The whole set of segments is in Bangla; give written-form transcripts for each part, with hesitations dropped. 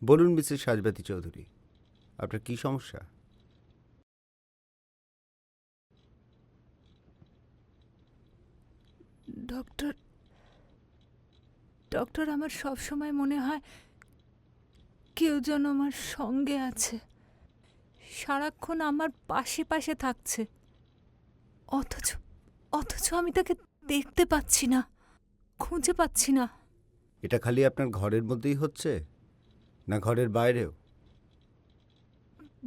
বলুন মিসেস সাজবাতি চৌধুরী, আপনার কি সমস্যা? ডক্টর ডক্টর আমার সব সময় মনে হয় কেউ যেন আমার সঙ্গে আছে, সারাক্ষণ আমার পাশে পাশে থাকছে, অথচ অথচ আমি তাকে দেখতে পাচ্ছি না, খুঁজে পাচ্ছি না। এটা খালি আপনার ঘরের মধ্যেই হচ্ছে, না ঘরের বাইরেও?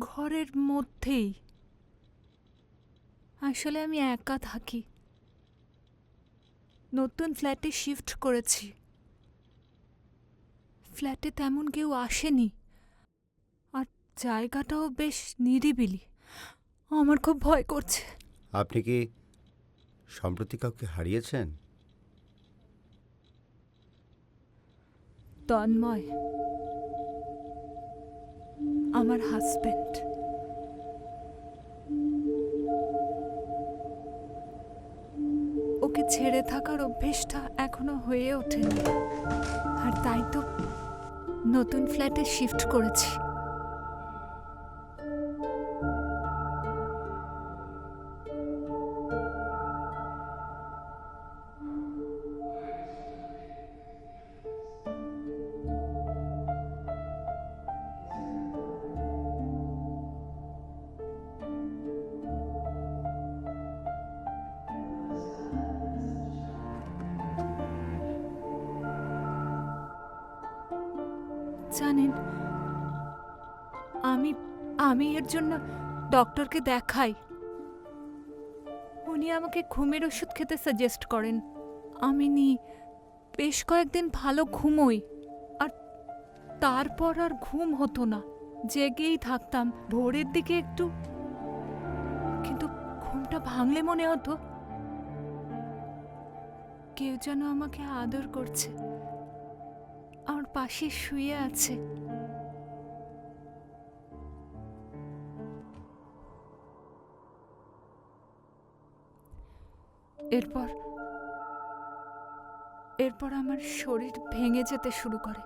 ঘরের মধ্যেই। আসলে আমি একা থাকি, নতুন ফ্ল্যাটে শিফট করেছি। ফ্ল্যাটে তেমন কেউ আসেনি, আর জায়গাটাও বেশ নিরিবিলি। আমার খুব ভয় করছে। আপনি কি সম্প্রতি কাউকে হারিয়েছেন? তন্ময়, আমার হাজবেন্ড। ওকে ছেড়ে থাকার অভ্যেসটা এখনো হয়ে ওঠেনি, আর তাই তো নতুন ফ্ল্যাটে শিফট করেছি। জানেন, আমি আমি এর জন্য ডক্টরকে দেখাই। উনি আমাকে ঘুমের ওষুধ খেতে সাজেস্ট করেন, আমি নিই। বেশ কয়েকদিন ভালো ঘুমোই, আর তারপর আর ঘুম হতো না, জেগেই থাকতাম। ভোরের দিকে একটু, কিন্তু ঘুমটা ভাঙলে মনে হতো কেউ যেন আমাকে আদর করছে, আমার পাশে শুয়ে আছে। এরপর এরপর আমার শরীর ভেঙে যেতে শুরু করে।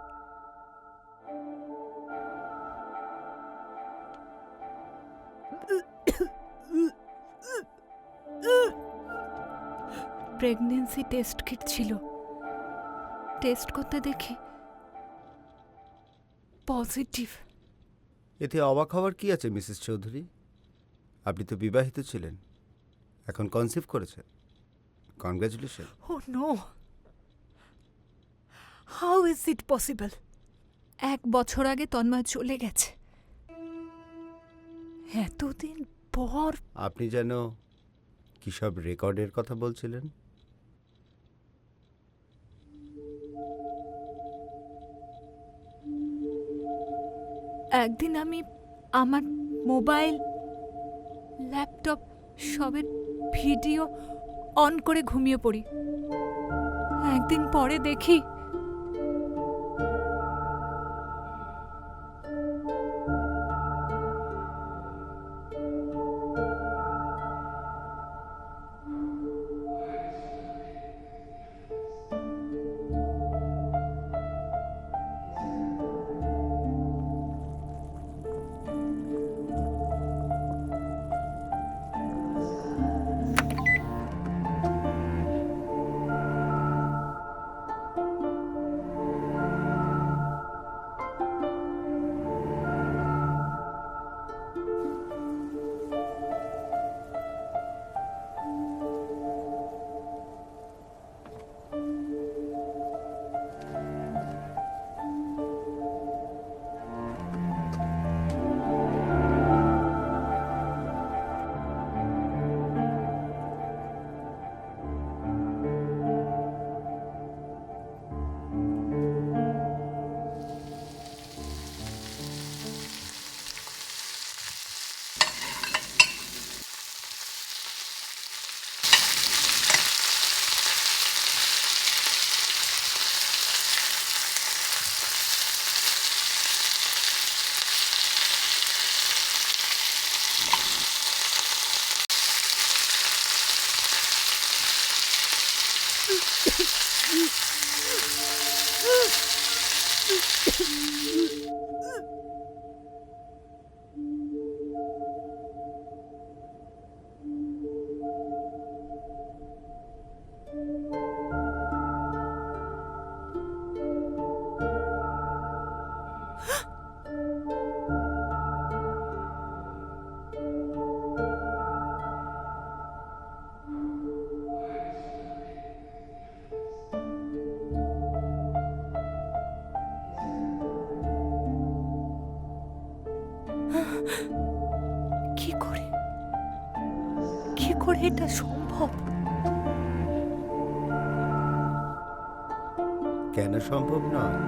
প্রেগন্যান্সি টেস্ট কিট ছিল, টেস্ট করতে দেখি পজিটিভ। এতে অবাক হওয়ার কি আছে মিসেস চৌধুরী? আপনি তো বিবাহিত ছিলেন, এখন কনসিভ করেছেন। Congratulation. Oh no, how is it possible? 1 বছর আগে তন্ময় চলে গেছে, এতদিন পর। আপনি যেন কি সব রেকর্ডের কথা বলছিলেন? একদিন আমি আমার মোবাইল, ল্যাপটপ সবের ভিডিও অন করে ঘুমিয়ে পড়ি। একদিন পরে দেখি এটা সম্ভব? কেন সম্ভব নয়?